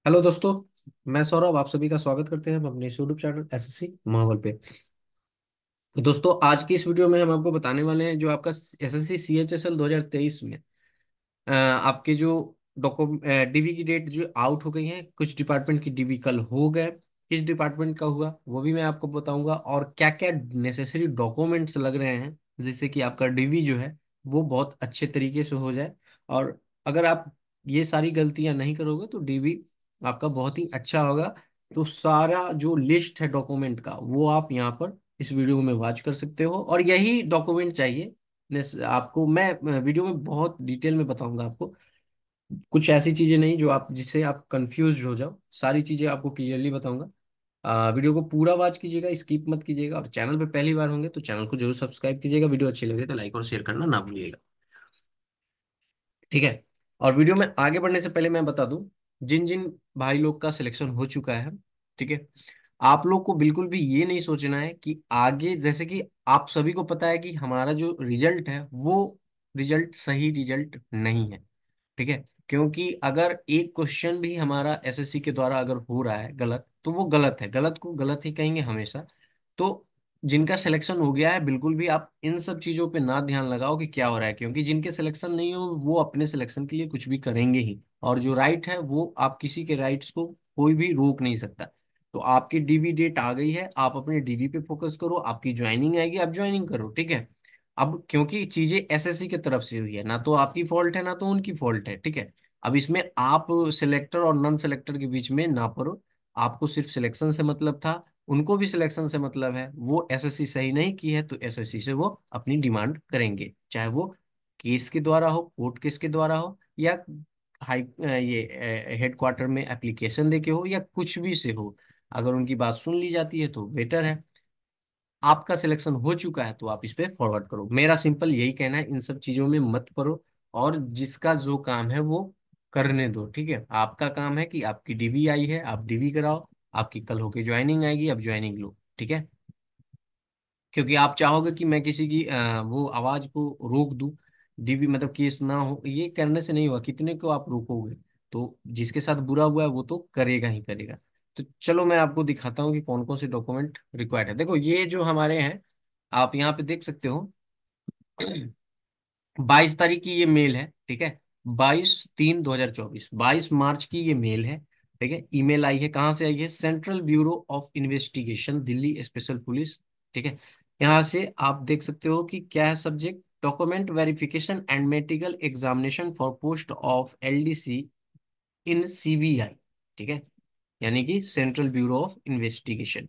Hello दोस्तों। मैं सौरभ आप सभी का स्वागत करते हैं हम अपने यूट्यूब चैनल एसएससी माहौल पे। तो दोस्तों आज की इस वीडियो में हम आपको बताने वाले हैं जो आपका एसएससी सीएचएसएल 2023 में आपके जो डीबी की डेट जो आउट हो गई है। कुछ डिपार्टमेंट की डीबी कल हो गए। किस डिपार्टमेंट का हुआ वो भी मैं आपको बताऊंगा, और क्या क्या नेसेसरी डॉक्यूमेंट्स लग रहे हैं जिससे कि आपका डीबी जो है वो बहुत अच्छे तरीके से हो जाए। और अगर आप ये सारी गलतियां नहीं करोगे तो डीबी आपका बहुत ही अच्छा होगा। तो सारा जो लिस्ट है डॉक्यूमेंट का वो आप यहाँ पर इस वीडियो में वॉच कर सकते हो, और यही डॉक्यूमेंट चाहिए। आपको मैं वीडियो में बहुत डिटेल में बताऊंगा आपको। कुछ ऐसी चीजें नहीं जो आप जिससे आप कंफ्यूज हो जाओ, सारी चीजें आपको क्लियरली बताऊंगा। वीडियो को पूरा वॉच कीजिएगा, स्किप मत कीजिएगा, और चैनल पे पहली बार होंगे तो चैनल को जरूर सब्सक्राइब कीजिएगा। वीडियो अच्छी लगे तो लाइक और शेयर करना ना भूलिएगा। ठीक है। और वीडियो में आगे बढ़ने से पहले मैं बता दूं, जिन जिन भाई लोग का सिलेक्शन हो चुका है, ठीक है, आप लोग को बिल्कुल भी ये नहीं सोचना है कि आगे, जैसे कि आप सभी को पता है कि हमारा जो रिजल्ट है वो रिजल्ट सही रिजल्ट नहीं है। ठीक है। क्योंकि अगर एक क्वेश्चन भी हमारा एसएससी के द्वारा अगर हो रहा है गलत तो वो गलत है, गलत को गलत ही कहेंगे हमेशा। तो जिनका सिलेक्शन हो गया है बिल्कुल भी आप इन सब चीजों पे ना ध्यान लगाओ कि क्या हो रहा है, क्योंकि जिनके सिलेक्शन नहीं हो वो अपने सिलेक्शन के लिए कुछ भी करेंगे ही। और जो राइट है वो आप किसी के राइट्स को कोई भी रोक नहीं सकता। तो आपकी डीबी डेट आ गई है, आप अपने डीबी पे फोकस करो, आपकी ज्वाइनिंग आएगी आप ज्वाइनिंग करो। ठीक है। अब क्योंकि चीजें एसएससी की तरफ से हुई है, ना तो आपकी फॉल्ट है ना तो उनकी फॉल्ट है। ठीक है। अब इसमें आप सिलेक्टर और नॉन सिलेक्टर के बीच में ना पड़ो। आपको सिर्फ सिलेक्शन से मतलब था, उनको भी सिलेक्शन से मतलब है। वो एसएससी सही नहीं की है तो एसएससी से वो अपनी डिमांड करेंगे, चाहे वो केस के द्वारा हो, कोर्ट केस के द्वारा हो, या ये हेडक्वार्टर में एप्लीकेशन देके हो, या कुछ भी से हो। अगर उनकी बात सुन ली जाती है तो बेटर है। आपका सिलेक्शन हो चुका है तो आप इस पे फॉरवर्ड करो, मेरा सिंपल यही कहना है। इन सब चीजों में मत पड़ो, और जिसका जो काम है वो करने दो। ठीक है। आपका काम है कि आपकी डीवी आई है आप डीवी कराओ, आपकी कल होके ज्वाइनिंग आएगी आप ज्वाइनिंग लो। ठीक है। क्योंकि आप चाहोगे कि मैं किसी की वो आवाज को रोक दूं, डीवी मतलब केस ना हो, ये करने से नहीं हुआ। कितने को आप रोकोगे? तो जिसके साथ बुरा हुआ है वो तो करेगा ही करेगा। तो चलो मैं आपको दिखाता हूँ कि कौन कौन से डॉक्यूमेंट रिक्वायर्ड है। देखो ये जो हमारे हैं, आप यहाँ पे देख सकते हो। 22 तारीख की ये मेल है। ठीक है। 22/3/2024, 22 मार्च की ये मेल है। ठीक है। ईमेल आई है, कहाँ से आई है? Central bureau of investigation Delhi special police. ठीक है। यहाँ से आप देख सकते हो कि क्या है subject, document verification and medical examination for post of LDC in CBI. ठीक है। यानी कि सेंट्रल ब्यूरो ऑफ इन्वेस्टिगेशन।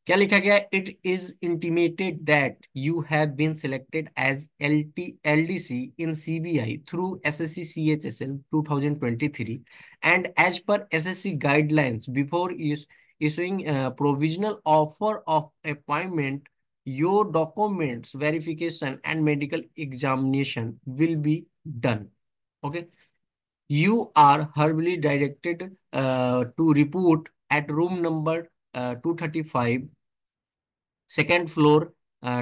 क्या लिखा गया है? It is intimated that you have been selected as LDC in CBI through SSC CHSL 2023 and as per SSC guidelines before issuing provisional offer of appointment. Your documents verification and medical examination will be done. Okay. You are herbally directed to report at room number 235, second floor,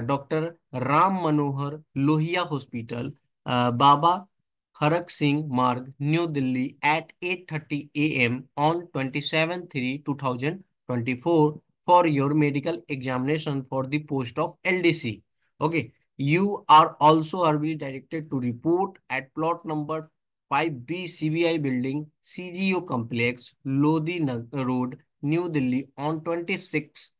Dr. Ram Manohar Lohia Hospital, Baba Kharak Singh Marg, New Delhi at 8:30 a.m. on 27/3/2024 for your medical examination for the post of LDC. Okay. You are also herbally directed to report at plot number 5B CBI building, CGO complex, Lodi Road, New Delhi on 26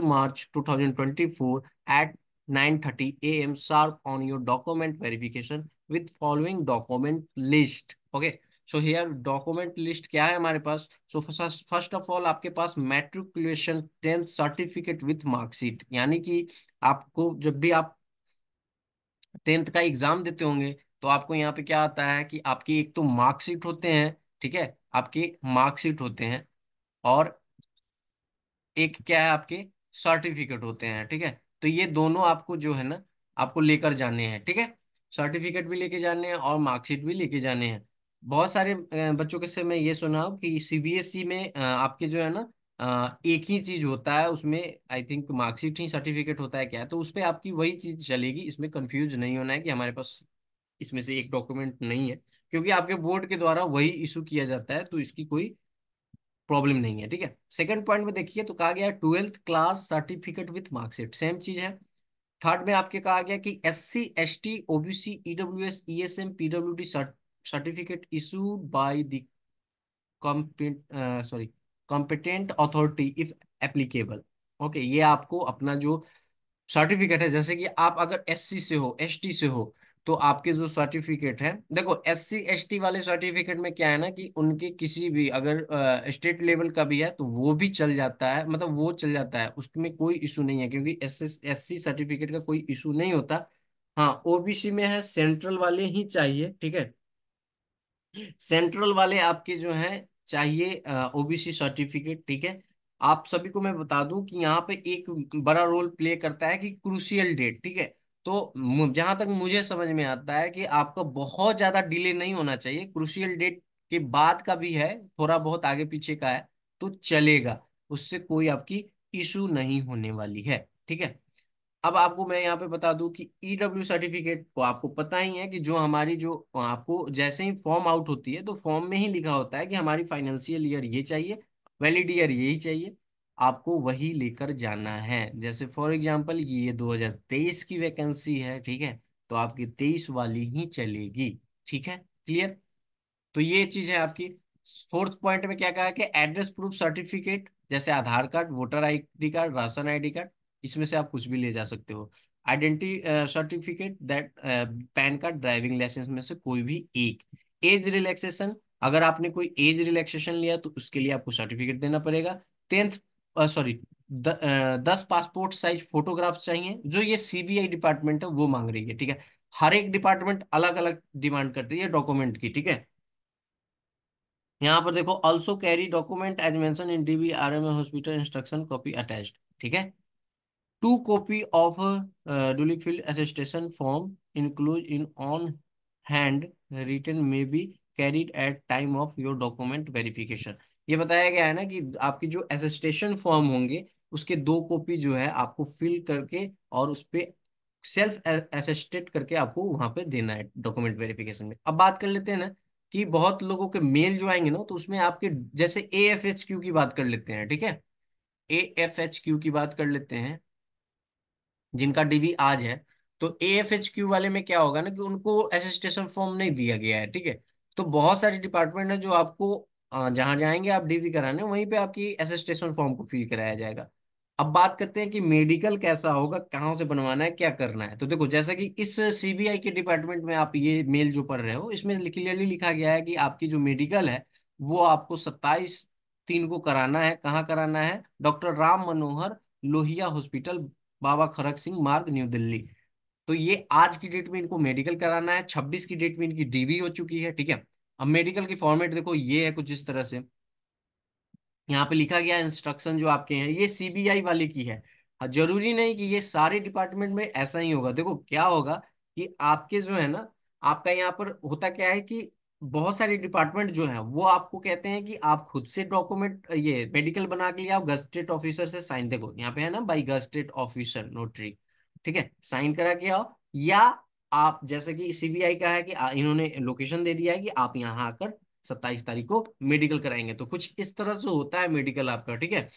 March 2024 at 9:30 a.m. sharp on your document verification with following document list. Okay. So here document list क्या है हमारे पास? So first of all आपके पास matriculation 10th certificate with marksheet, यानी कि आपको जब भी आप 10th का एग्जाम देते होंगे तो आपको यहाँ पे क्या आता है कि आपकी एक तो मार्कशीट होते हैं। ठीक है। आपके मार्कशीट होते हैं, और एक क्या है आपके सर्टिफिकेट होते हैं। ठीक है। तो ये दोनों आपको जो है ना आपको लेकर जाने हैं। ठीक है। सर्टिफिकेट भी लेके जाने हैं और मार्कशीट भी लेके जाने हैं। बहुत सारे बच्चों के से मैं ये सुना हूं कि सीबीएसई में आपके जो है ना एक ही चीज होता है उसमें। I think marksheet he certificate होता है क्या, तो उस पर आपकी वही चीज चलेगी। इसमें कंफ्यूज नहीं होना है कि हमारे पास इसमें से एक डॉक्यूमेंट नहीं है, क्योंकि आपके बोर्ड के द्वारा वही इशू किया जाता है, तो इसकी कोई प्रॉब्लम नहीं है। ठीक है, सेकंड पॉइंट में देखिए तो कहा गया है 12th class certificate with marksheet, same चीज है। थर्ड में आपके कहा गया कि SC ST OBC EWS ESM PWD certificate issued by the sorry competent authority if applicable. Okay, ये आपको अपना जो सर्टिफिकेट है, जैसे कि आप अगर SC से हो, ST से हो, तो आपके जो सर्टिफिकेट है, देखो SC ST वाले सर्टिफिकेट में क्या है ना कि उनके किसी भी अगर स्टेट लेवल का भी है तो वो भी चल जाता है, मतलब वो चल जाता है, उसमें कोई इशू नहीं है, क्योंकि SC सर्टिफिकेट का कोई इशू नहीं होता। हाँ, OBC में है, सेंट्रल वाले ही चाहिए। ठीक है, सेंट्रल वाले आपके जो हैं चाहिए OBC सर्टिफिकेट। ठीक है, आप सभी को मैं बता दूं कि यहाँ पे एक बड़ा रोल प्ले करता है कि क्रूशियल डेट। ठीक है, तो जहां तक मुझे समझ में आता है कि आपका बहुत ज्यादा डिले नहीं होना चाहिए, क्रूशियल डेट के बाद का भी है, थोड़ा बहुत आगे पीछे का है तो चलेगा, उससे कोई आपकी इशू नहीं होने वाली है। ठीक है, अब आपको मैं यहाँ पे बता दूं कि EW सर्टिफिकेट को आपको पता ही है कि जो हमारी जो आपको जैसे ही फॉर्म आउट होती है तो फॉर्म में ही लिखा होता है कि हमारी फाइनेंशियल ईयर ये चाहिए, वैलिड ईयर यही चाहिए, आपको वही लेकर जाना है। जैसे फॉर एग्जांपल ये 2023 की वैकेंसी है, ठीक है, तो आपकी 23 वाली ही चलेगी। ठीक है, क्लियर। तो ये चीज है आपकी। फोर्थ पॉइंट में क्या कहा कि एड्रेस प्रूफ सर्टिफिकेट, जैसे Aadhaar card, voter ID card, ration ID card, इसमें से आप कुछ भी ले जा सकते हो। Identity certificate that PAN card, driving licence में से कोई भी एक। एज रिलैक्सेशन, अगर आपने कोई एज रिलैक्सेशन लिया तो उसके लिए आपको सर्टिफिकेट देना पड़ेगा। 10th sorry 10 passport size photograph चाहिए, जो ये CBI डिपार्टमेंट है वो मांग रही है। ठीक है, हर एक डिपार्टमेंट अलग अलग डिमांड करती है डॉक्यूमेंट की। ठीक है, यहाँ पर देखो, also carry document as mention in DBRMA hospital instruction copy attached. ठीक है, 2 copy of duly filled attestation form include in on hand written may be carried at time of your document verification। ये बताया गया है ना कि आपकी जो अटेस्टेशन फॉर्म होंगे उसके 2 कॉपी जो है आपको फिल करके और उस पे सेल्फ अटेस्टेड करके आपको वहां पे देना है डॉक्यूमेंट वेरिफिकेशन में। अब बात कर लेते हैं ना कि बहुत लोगों के मेल जो आएंगे ना, तो उसमें आपके जैसे AFHQ की बात कर लेते हैं। ठीक है, AFHQ की बात कर लेते हैं, जिनका DB आज है, तो AFHQ वाले में क्या होगा ना कि उनको असिस्टेशन फॉर्म नहीं दिया गया है। ठीक है, तो बहुत सारे डिपार्टमेंट है जो आपको जहां जाएंगे आप DB कराने, वहीं पे आपकी असिस्टेशन फॉर्म को फिल कराया जाएगा। अब बात करते हैं कि मेडिकल कैसा होगा, कहाँ से बनवाना है, क्या करना है। तो देखो, जैसा कि इस CBI के डिपार्टमेंट में आप ये मेल जो पढ़ रहे हो, इसमें क्लियरली लिखा गया है कि आपकी जो मेडिकल है वो आपको 27/3 को कराना है। कहाँ कराना है? डॉक्टर राम मनोहर लोहिया हॉस्पिटल, बाबा खड़क सिंह मार्ग, न्यू दिल्ली। तो ये आज की डेट में इनको मेडिकल कराना है, 26 की डेट में इनकी DB हो चुकी है। ठीक है, अब मेडिकल की फॉर्मेट देखो, ये है कुछ इस तरह से। यहाँ पे लिखा गया इंस्ट्रक्शन जो आपके हैं, ये CBI वाले की है। जरूरी नहीं कि ये सारे डिपार्टमेंट में ऐसा ही होगा। देखो क्या होगा कि आपके जो है ना, आपका यहाँ पर होता क्या है कि बहुत सारे डिपार्टमेंट जो है वो आपको कहते हैं कि आप खुद से डॉक्यूमेंट ये मेडिकल बना के लिए आप गजटेड ऑफिसर से साइन, देखो यहाँ पे है ना, बाई गजटेड ऑफिसर नोटरी। ठीक है, साइन करा के आओ, या आप जैसे कि CBI का है कि इन्होंने लोकेशन दे दिया है कि आप यहाँ आकर 27 तारीख को मेडिकल कराएंगे, तो कुछ इस तरह से होता है मेडिकल आपका। ठीक है,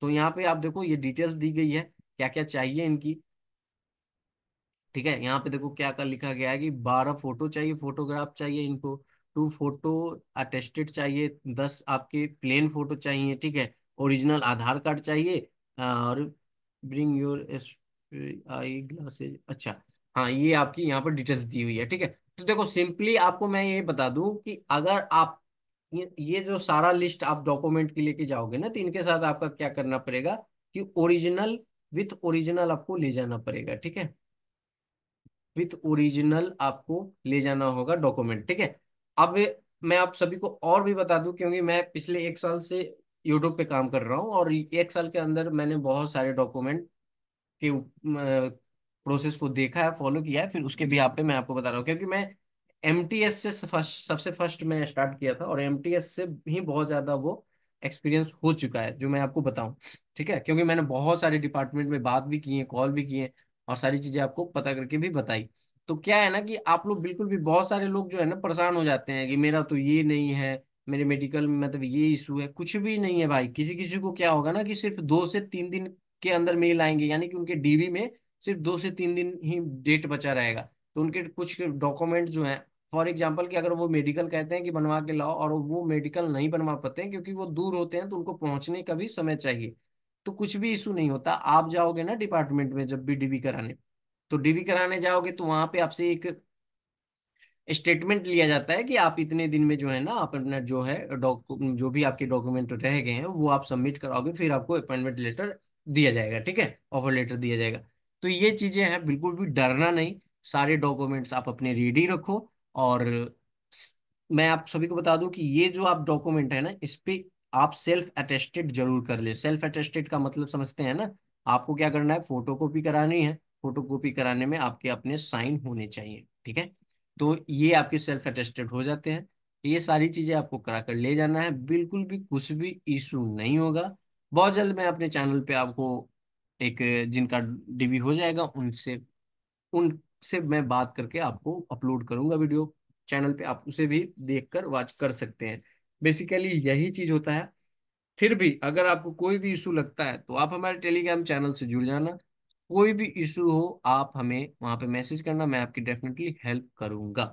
तो यहाँ पे आप देखो ये डिटेल्स दी गई है क्या क्या चाहिए इनकी। ठीक है, यहाँ पे देखो क्या क्या लिखा गया है कि 12 फोटो चाहिए, फोटोग्राफ चाहिए इनको, 2 फोटो अटेस्टेड चाहिए, 10 आपके प्लेन फोटो चाहिए। ठीक है, ओरिजिनल आधार कार्ड चाहिए, और ब्रिंग योर आई ग्लासेज। अच्छा, हाँ, ये आपकी यहाँ पर डिटेल्स दी हुई है। ठीक है, तो देखो सिंपली आपको मैं ये बता दूं कि अगर आप ये जो सारा लिस्ट आप डॉक्यूमेंट के लेके जाओगे ना, तो इनके साथ आपका क्या करना पड़ेगा कि ओरिजिनल, विथ ओरिजिनल आपको ले जाना पड़ेगा। ठीक है, विथ ओरिजिनल आपको ले जाना होगा डॉक्यूमेंट। ठीक है, अब मैं आप सभी को और भी बता दूं, क्योंकि मैं पिछले 1 साल से यूट्यूब पे काम कर रहा हूँ, और 1 साल के अंदर मैंने बहुत सारे डॉक्यूमेंट के प्रोसेस को देखा है, फॉलो किया है, फिर उसके भी आप पे मैं आपको बता रहा हूँ, क्योंकि मैं MTS से सबसे फर्स्ट मैं स्टार्ट किया था, और MTS से भी बहुत ज्यादा वो एक्सपीरियंस हो चुका है जो मैं आपको बताऊं। ठीक है, क्योंकि मैंने बहुत सारे डिपार्टमेंट में बात भी की है, कॉल भी किए, और सारी चीजें आपको पता करके भी बताई। तो क्या है ना कि आप लोग बिल्कुल भी, बहुत सारे लोग जो है ना परेशान हो जाते हैं कि मेरा तो ये नहीं है, मेरे मेडिकल में मतलब ये इशू है। कुछ भी नहीं है भाई। किसी किसी को क्या होगा ना कि सिर्फ 2 से 3 दिन के अंदर मेल आएंगे, यानी कि उनके डीबी में सिर्फ 2 से 3 दिन ही डेट बचा रहेगा। तो उनके कुछ डॉक्यूमेंट जो है, फॉर एग्जाम्पल कि अगर वो मेडिकल कहते हैं कि बनवा के लाओ, और वो मेडिकल नहीं बनवा पाते हैं क्योंकि वो दूर होते हैं, तो उनको पहुंचने का भी समय चाहिए। तो कुछ भी इशू नहीं होता। आप जाओगे ना डिपार्टमेंट में जब भी डीबी कराने, तो डीबी कराने जाओगे तो वहां पे आपसे एक स्टेटमेंट लिया जाता है कि आप इतने दिन में जो है ना, आप अपना जो है जो भी आपके डॉक्यूमेंट रह गए हैं वो आप सबमिट कराओगे, फिर आपको अपॉइंटमेंट लेटर दिया जाएगा, ठीक है, ऑफर लेटर दिया जाएगा। तो ये चीजें हैं, बिल्कुल भी डरना नहीं। सारे डॉक्यूमेंट्स आप अपने रेडी रखो। और मैं आप सभी को बता दूं कि ये जो आप डॉक्यूमेंट है ना, इस पे आप सेल्फ अटेस्टेड जरूर कर ले। सेल्फ अटेस्टेड का मतलब समझते हैं ना? आपको क्या करना है, फोटो कॉपी करानी है। फोटो कॉपी कराने में आपके अपने साइन होने चाहिए, ठीक है। तो ये आपके सेल्फ अटेस्टेड हो जाते हैं। ये सारी चीजें आपको करा कर ले जाना है, बिल्कुल भी कुछ भी इशू नहीं होगा। बहुत जल्द मैं अपने चैनल पे आपको एक, जिनका डीबी हो जाएगा उनसे मैं बात करके आपको अपलोड करूंगा वीडियो चैनल पे। आप उसे भी देखकर वॉच कर सकते हैं। बेसिकली यही चीज होता है। फिर भी अगर आपको कोई भी इशू लगता है तो आप हमारे टेलीग्राम चैनल से जुड़ जाना। कोई भी इशू हो आप हमें वहां पे मैसेज करना, मैं आपकी डेफिनेटली हेल्प करूंगा,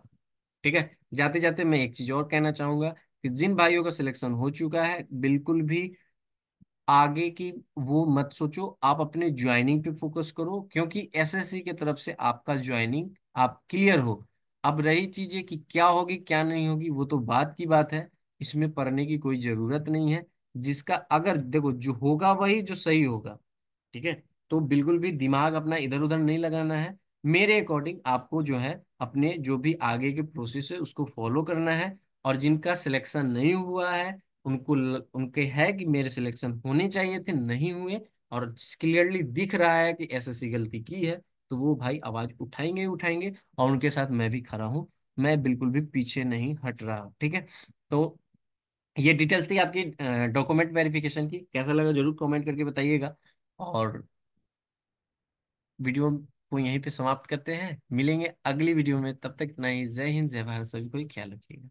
ठीक है। जाते जाते मैं एक चीज और कहना चाहूंगा कि जिन भाइयों का सिलेक्शन हो चुका है, बिल्कुल भी आगे की वो मत सोचो। आप अपने ज्वाइनिंग पे फोकस करो, क्योंकि एसएससी की तरफ से आपका ज्वाइनिंग आप क्लियर हो। अब रही चीजें कि क्या होगी क्या नहीं होगी, वो तो बात की बात है। इसमें पढ़ने की कोई जरूरत नहीं है। जिसका अगर देखो, जो होगा वही जो सही होगा, ठीक है। तो बिल्कुल भी दिमाग अपना इधर उधर नहीं लगाना है। मेरे अकॉर्डिंग आपको जो है अपने जो भी आगे के प्रोसेस है उसको फॉलो करना है। और जिनका सिलेक्शन नहीं हुआ है, उनके है कि मेरे सिलेक्शन होने चाहिए थे, नहीं हुए, और क्लियरली दिख रहा है कि एसएससी गलती की है, तो वो भाई आवाज उठाएंगे ही उठाएंगे। और उनके साथ मैं भी खड़ा हूँ। मैं बिल्कुल भी पीछे नहीं हट रहा, ठीक है। तो ये डिटेल्स थी आपकी डॉक्यूमेंट वेरिफिकेशन की। कैसा लगा जरूर कमेंट करके बताइएगा। और वीडियो को यहीं पे समाप्त करते हैं, मिलेंगे अगली वीडियो में। तब तक नहीं, जय हिंद जय भारत, सभी को ख्याल रखिएगा।